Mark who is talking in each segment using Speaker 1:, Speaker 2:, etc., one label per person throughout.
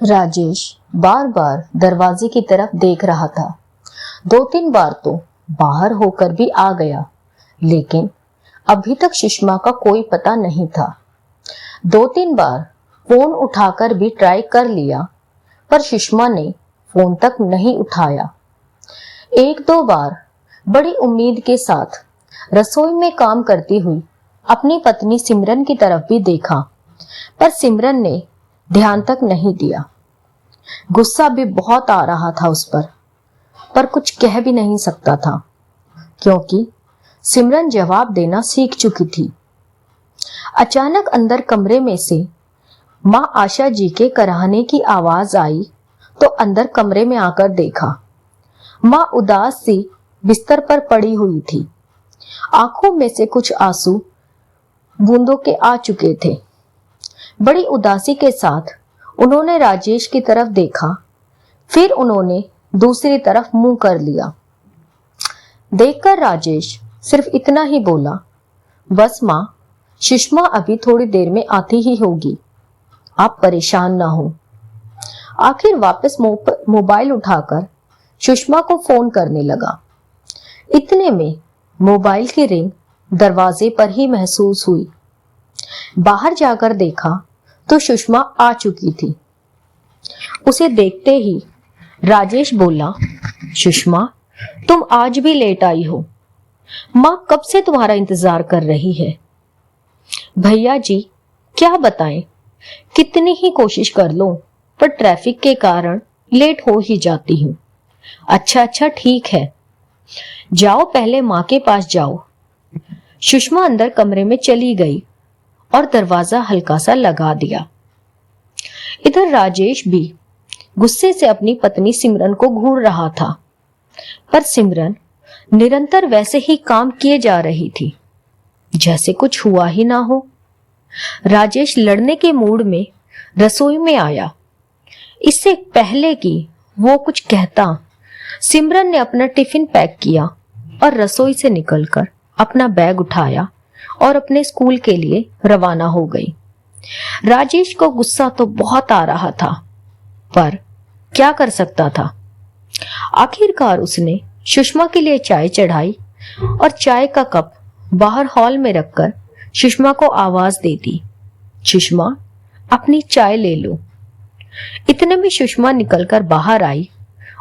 Speaker 1: राजेश बार बार दरवाजे की तरफ देख रहा था। 2-3 बार तो बाहर होकर भी आ गया, लेकिन अभी तक सुषमा का कोई पता नहीं था। 2-3 बार फोन उठाकर भी ट्राई कर लिया, पर सुषमा ने फोन तक नहीं उठाया। 1-2 बार बड़ी उम्मीद के साथ रसोई में काम करती हुई अपनी पत्नी सिमरन की तरफ भी देखा, पर सिमरन ने ध्यान तक नहीं दिया। गुस्सा भी बहुत आ रहा था उस पर कुछ कह भी नहीं सकता था, क्योंकि सिमरन जवाब देना सीख चुकी थी। अचानक अंदर कमरे में से माँ आशा जी के कराहने की आवाज आई तो अंदर कमरे में आकर देखा। माँ उदास सी बिस्तर पर पड़ी हुई थी। आंखों में से कुछ आंसू बूंदों के आ चुके थे। बड़ी उदासी के साथ उन्होंने राजेश की तरफ देखा, फिर उन्होंने दूसरी तरफ मुंह कर लिया। देखकर राजेश सिर्फ इतना ही बोला, बस माँ, सुषमा अभी थोड़ी देर में आती ही होगी, आप परेशान ना हो। आखिर वापस मोबाइल उठाकर सुषमा को फोन करने लगा। इतने में मोबाइल की रिंग दरवाजे पर ही महसूस हुई। बाहर जाकर देखा तो सुषमा आ चुकी थी। उसे देखते ही राजेश बोला, सुषमा, तुम आज भी लेट आई हो। माँ कब से तुम्हारा इंतजार कर रही है। भैया जी, क्या बताएं, कितनी ही कोशिश कर लो पर ट्रैफिक के कारण लेट हो ही जाती हूँ। अच्छा ठीक है, जाओ पहले माँ के पास जाओ। सुषमा अंदर कमरे में चली गई और दरवाजा हल्का सा लगा दिया। इधर राजेश भी गुस्से से अपनी पत्नी सिमरन को घूर रहा था, पर सिमरन निरंतर वैसे ही काम किए जा रही थी, जैसे कुछ हुआ ही ना हो। राजेश लड़ने के मूड में रसोई में आया। इससे पहले कि वो कुछ कहता, सिमरन ने अपना टिफिन पैक किया और रसोई से निकलकर अपना बैग उठाया और अपने स्कूल के लिए रवाना हो गई। राजेश को गुस्सा तो बहुत आ रहा था, पर क्या कर सकता था। आखिरकार उसने सुषमा के लिए चाय चढ़ाई और चाय का कप बाहर हॉल में रखकर सुषमा को आवाज दे दी, सुषमा, अपनी चाय ले लो। इतने में सुषमा निकलकर बाहर आई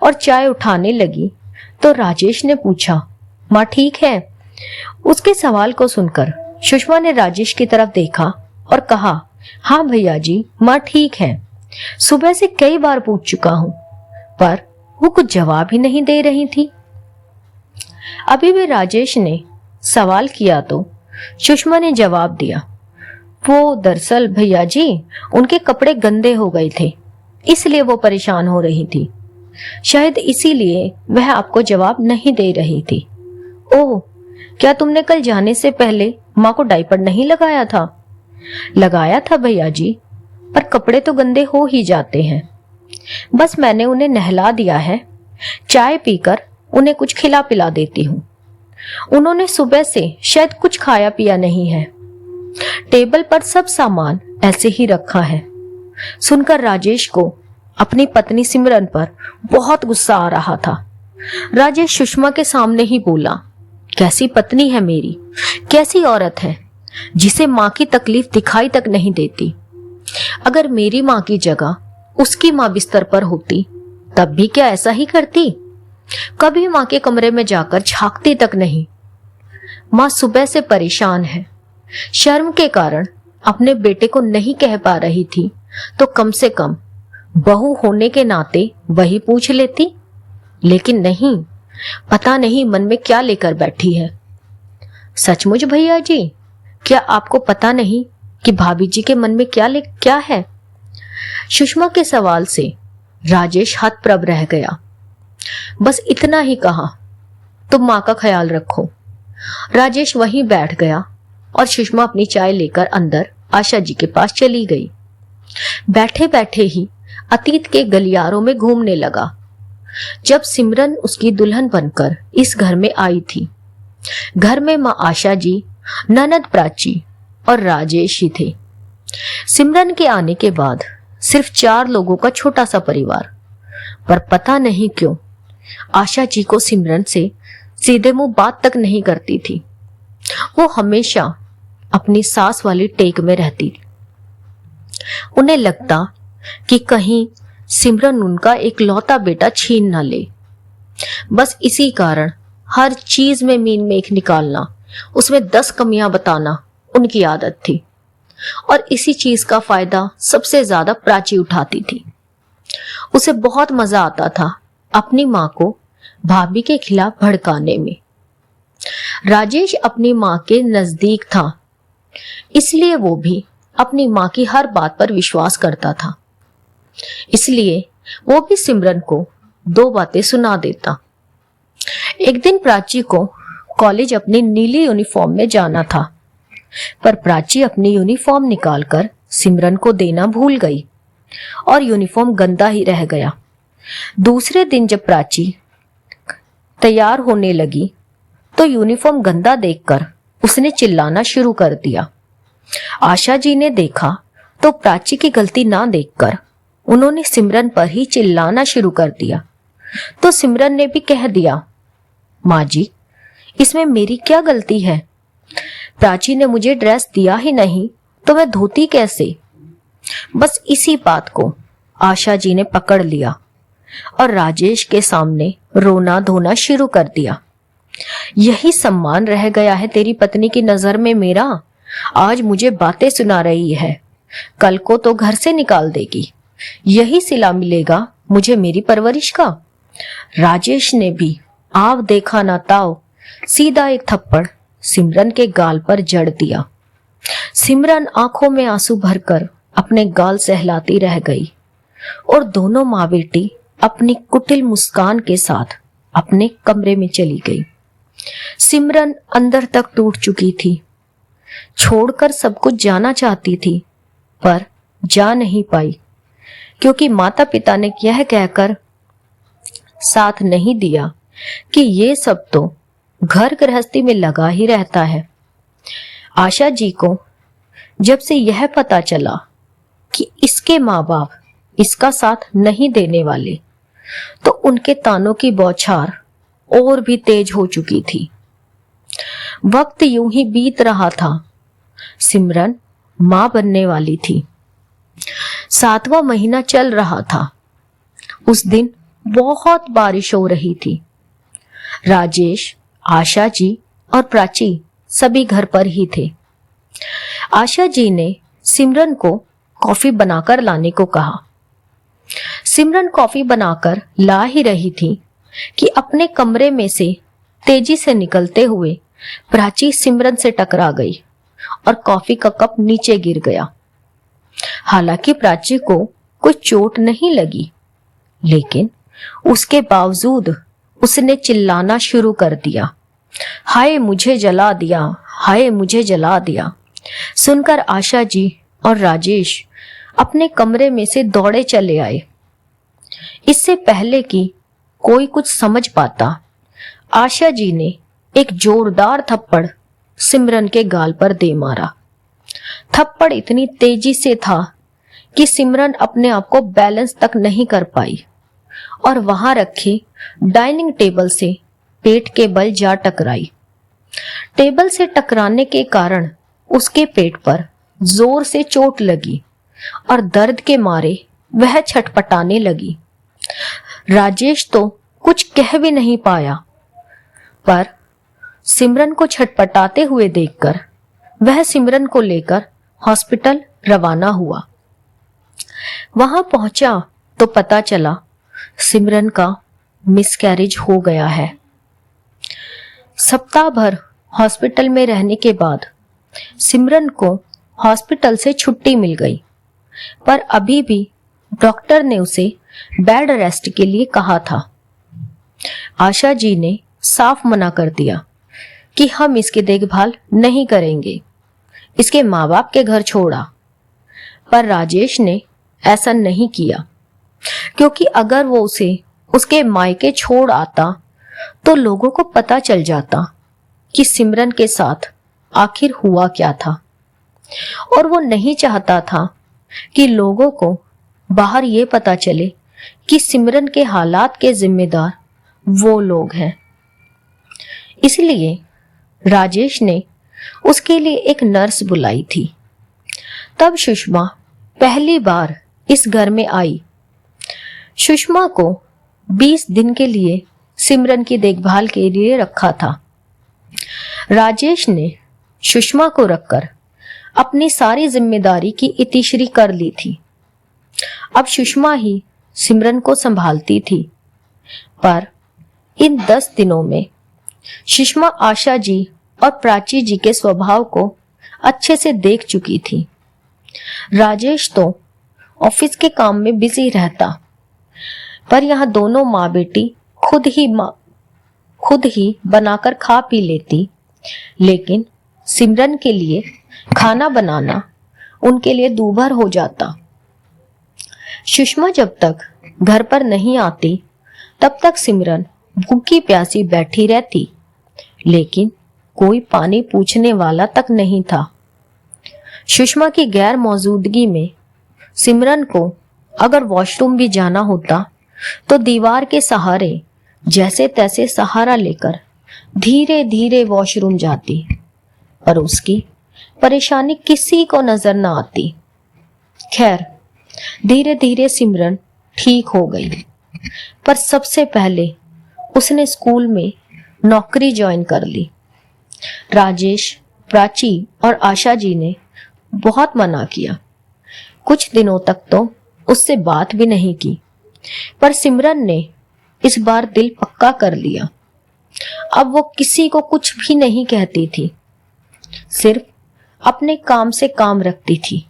Speaker 1: और चाय उठाने लगी तो राजेश ने पूछा, माँ ठीक है? उसके सवाल को सुनकर सुषमा ने राजेश की तरफ देखा और कहा, हाँ भैया जी, माँ ठीक है। सुबह से कई बार पूछ चुका हूँ, पर वो कुछ जवाब ही नहीं दे रही थी। अभी भी राजेश ने सवाल किया तो सुषमा ने जवाब दिया, वो दरअसल भैया जी, उनके कपड़े गंदे हो गए थे, इसलिए वो परेशान हो रही थी। शायद इसीलिए वह आपको जवाब नहीं दे रही थी। ओह, क्या तुमने कल जाने से पहले माँ को डायपर नहीं लगाया था? लगाया था भैया जी, पर कपड़े तो गंदे हो ही जाते हैं। बस मैंने उन्हें नहला दिया है, चाय पीकर उन्हें कुछ खिला पिला देती हूँ। उन्होंने सुबह से शायद कुछ खाया पिया नहीं है। टेबल पर सब सामान ऐसे ही रखा है। सुनकर राजेश को अपनी पत्नी सिमरन पर बहुत गुस्सा आ रहा था। राजेश सुषमा के सामने ही बोला, कैसी पत्नी है मेरी, कैसी औरत है जिसे माँ की तकलीफ दिखाई तक नहीं देती। अगर मेरी माँ की जगह उसकी माँ बिस्तर पर होती तब भी क्या ऐसा ही करती? कभी माँ के कमरे में जाकर झांकती तक नहीं। माँ सुबह से परेशान है, शर्म के कारण अपने बेटे को नहीं कह पा रही थी, तो कम से कम बहू होने के नाते वही पूछ लेती, लेकिन नहीं, पता नहीं मन में क्या लेकर बैठी है। सचमुच भैया जी, क्या आपको पता नहीं कि भाभी जी के मन में क्या है? सुषमा के सवाल से राजेश हतप्रभ रह गया। बस इतना ही कहा, तुम माँ का ख्याल रखो। राजेश वहीं बैठ गया और सुषमा अपनी चाय लेकर अंदर आशा जी के पास चली गई। बैठे बैठे ही अतीत के गलियारों में घूमने लगा। जब सिमरन उसकी दुल्हन बनकर इस घर में आई थी, घर में माँ आशा जी, ननद प्राची और राजेश ही थे। सिमरन के आने के बाद सिर्फ 4 लोगों का छोटा सा परिवार। पर पता नहीं क्यों आशा जी को सिमरन से सीधे मुंह बात तक नहीं करती थी। वो हमेशा अपनी सास वाली टेक में रहती थी। उन्हें लगता कि कहीं सिमरन उनका एक लौता बेटा छीन ना ले। बस इसी कारण हर चीज में मीन मेख निकालना, उसमें 10 कमियां बताना उनकी आदत थी और इसी चीज का फायदा सबसे ज्यादा प्राची उठाती थी। उसे बहुत मजा आता था अपनी माँ को भाभी के खिलाफ भड़काने में। राजेश अपनी माँ के नजदीक था, इसलिए वो भी अपनी माँ की हर बात पर विश्वास करता था। इसलिए वो भी सिमरन को 2 बातें सुना देता। एक दिन प्राची को कॉलेज अपनी नीली यूनिफॉर्म में जाना था, पर प्राची अपनी यूनिफॉर्म निकालकर सिमरन को देना भूल गई और यूनिफॉर्म गंदा ही रह गया। दूसरे दिन जब प्राची तैयार होने लगी तो यूनिफॉर्म गंदा देखकर उसने चिल्लाना शुरू कर दिया। आशा जी ने देखा तो प्राची की गलती ना देखकर उन्होंने सिमरन पर ही चिल्लाना शुरू कर दिया। तो सिमरन ने भी कह दिया, माँ जी इसमें मेरी क्या गलती है? प्राची ने मुझे ड्रेस दिया ही नहीं तो मैं धोती कैसे? बस इसी बात को आशा जी ने पकड़ लिया और राजेश के सामने रोना धोना शुरू कर दिया। यही सम्मान रह गया है तेरी पत्नी की नजर में मेरा। आज मुझे बातें सुना रही है, कल को तो घर से निकाल देगी। यही सिला मिलेगा मुझे मेरी परवरिश का। राजेश ने भी आव देखा ना ताव सीधा एक थप्पड़ सिमरन के गाल पर जड़ दिया। सिमरन आंखों में आंसू भरकर अपने गाल सहलाती रह गई और दोनों माँ बेटी अपनी कुटिल मुस्कान के साथ अपने कमरे में चली गई। सिमरन अंदर तक टूट चुकी थी, छोड़कर सब कुछ जाना चाहती थी पर जा नहीं पाई, क्योंकि माता पिता ने यह कहकर साथ नहीं दिया कि ये सब तो घर गृहस्थी में लगा ही रहता है। आशा जी को जब से यह पता चला कि इसके माँ बाप इसका साथ नहीं देने वाले, तो उनके तानों की बौछार और भी तेज हो चुकी थी। वक्त यूं ही बीत रहा था। सिमरन मां बनने वाली थी। 7वां महीना चल रहा था। उस दिन बहुत बारिश हो रही थी। राजेश, आशा जी और प्राची सभी घर पर ही थे। आशा जी ने सिमरन को कॉफी बनाकर लाने को कहा। सिमरन कॉफी बनाकर ला ही रही थी कि अपने कमरे में से तेजी से निकलते हुए प्राची सिमरन से टकरा गई और कॉफी का कप नीचे गिर गया। हालांकि प्राची को कोई चोट नहीं लगी, लेकिन उसके बावजूद उसने चिल्लाना शुरू कर दिया, हाय मुझे जला दिया, हाय मुझे जला दिया। सुनकर आशा जी और राजेश अपने कमरे में से दौड़े चले आए। इससे पहले कि कोई कुछ समझ पाता, आशा जी ने एक जोरदार थप्पड़ सिमरन के गाल पर दे मारा। थप्पड़ इतनी तेजी से था कि सिमरन अपने आप को बैलेंस तक नहीं कर पाई और वहां रखे डाइनिंग टेबल से पेट के बल जा टकराई। टेबल से टकराने के कारण उसके पेट पर जोर से चोट लगी और दर्द के मारे वह छटपटाने लगी। राजेश तो कुछ कह भी नहीं पाया, पर सिमरन को छटपटाते हुए देखकर वह सिमरन को लेकर हॉस्पिटल रवाना हुआ। वहां पहुंचा तो पता चला सिमरन का मिसकैरेज हो गया है। सप्ताह भर हॉस्पिटल में रहने के बाद सिमरन को हॉस्पिटल से छुट्टी मिल गई, पर अभी भी डॉक्टर ने उसे बेड रेस्ट के लिए कहा था। आशा जी ने साफ मना कर दिया कि हम इसकी देखभाल नहीं करेंगे, इसके माँ बाप के घर छोड़ा। पर राजेश ने ऐसा नहीं किया, क्योंकि अगर वो उसे उसके मायके छोड़ आता तो लोगों को पता चल जाता कि सिमरन के साथ आखिर हुआ क्या था, और वो नहीं चाहता था कि लोगों को बाहर ये पता चले कि सिमरन के हालात के जिम्मेदार वो लोग हैं। इसलिए राजेश ने उसके लिए एक नर्स बुलाई थी। तब सुषमा पहली बार इस घर में आई। सुषमा को 20 दिन के लिए सिमरन की देखभाल के लिए रखा था। राजेश ने सुषमा को रखकर अपनी सारी जिम्मेदारी की इतिश्री कर ली थी। अब सुषमा ही सिमरन को संभालती थी। पर इन 10 दिनों में सुषमा आशा जी और प्राची जी के स्वभाव को अच्छे से देख चुकी थी। राजेश तो ऑफिस के काम में बिजी रहता, पर यहाँ दोनों माँ बेटी खुद ही बनाकर खा पी लेती, लेकिन सिमरन के लिए खाना बनाना उनके लिए दूभर हो जाता। सुषमा जब तक घर पर नहीं आती तब तक सिमरन भूखी प्यासी बैठी रहती, लेकिन कोई पानी पूछने वाला तक नहीं था। सुषमा की गैर मौजूदगी में सिमरन को अगर वॉशरूम भी जाना होता तो दीवार के सहारे जैसे तैसे सहारा लेकर धीरे धीरे वॉशरूम जाती, पर उसकी परेशानी किसी को नजर न आती। खैर, धीरे धीरे सिमरन ठीक हो गई, पर सबसे पहले उसने स्कूल में नौकरी ज्वाइन कर ली। राजेश, प्राची और आशा जी ने बहुत मना किया। कुछ दिनों तक तो उससे बात भी नहीं की, पर सिमरन ने इस बार दिल पक्का कर लिया। अब वो किसी को कुछ भी नहीं कहती थी, सिर्फ अपने काम से काम रखती थी।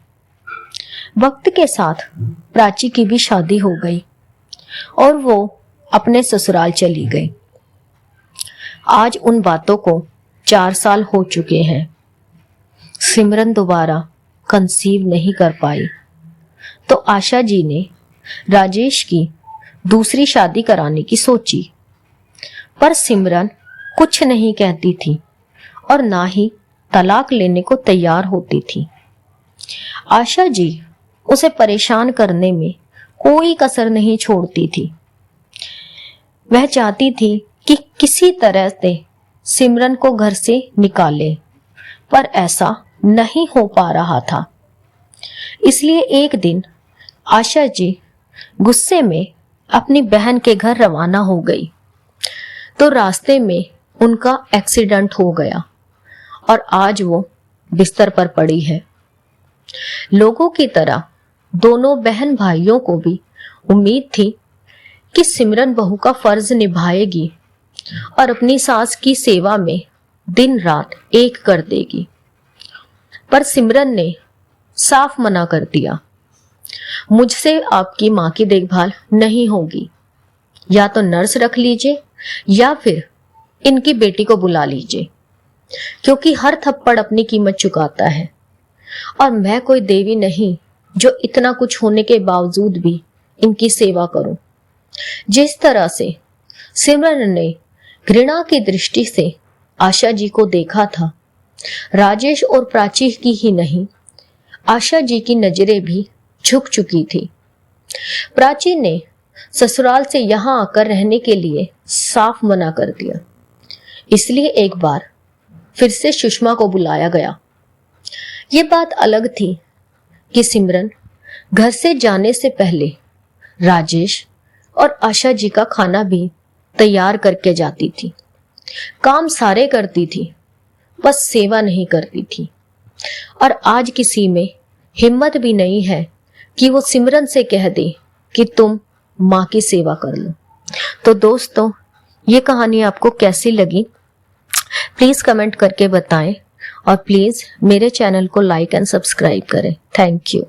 Speaker 1: वक्त के साथ प्राची की भी शादी हो गई और वो अपने ससुराल चली गई। आज उन बातों को 4 साल हो चुके हैं। सिमरन दोबारा कंसीव नहीं कर पाई, तो आशा जी ने राजेश की दूसरी शादी कराने की सोची, पर सिमरन कुछ नहीं कहती थी और ना ही तलाक लेने को तैयार होती थी। आशा जी उसे परेशान करने में कोई कसर नहीं छोड़ती थी। वह चाहती थी कि किसी तरह से सिमरन को घर से निकाले, पर ऐसा नहीं हो पा रहा था। इसलिए एक दिन आशा जी गुस्से में अपनी बहन के घर रवाना हो गई, तो रास्ते में उनका एक्सीडेंट हो गया और आज वो बिस्तर पर पड़ी है। लोगों की तरह दोनों बहन भाइयों को भी उम्मीद थी कि सिमरन बहू का फर्ज निभाएगी और अपनी सास की सेवा में दिन रात एक कर देगी, पर सिमरन ने साफ मना कर दिया। मुझसे आपकी माँ की देखभाल नहीं होगी, या तो नर्स रख लीजिए या फिर इनकी बेटी को बुला लीजिए, क्योंकि हर थप्पड़ अपनी कीमत चुकाता है और मैं कोई देवी नहीं जो इतना कुछ होने के बावजूद भी इनकी सेवा करूं। जिस तरह से सिमरन ने घृणा की दृष्टि से आशा जी को देखा था, राजेश और प्राची की ही नहीं, आशा जी की नजरें भी झुक चुकी थी। प्राची ने ससुराल से यहाँ आकर रहने के लिए साफ मना कर दिया। इसलिए एक बार फिर से सुषमा को बुलाया गया। ये बात अलग थी कि सिमरन घर से जाने से पहले राजेश और आशा जी का खाना भी तैयार करके जाती थी। काम सारे करती थी, बस सेवा नहीं करती थी। और आज किसी में हिम्मत भी नहीं है कि वो सिमरन से कह दे कि तुम माँ की सेवा कर लो। तो दोस्तों, ये कहानी आपको कैसी लगी प्लीज कमेंट करके बताएं और प्लीज मेरे चैनल को लाइक एंड सब्सक्राइब करें। Thank you.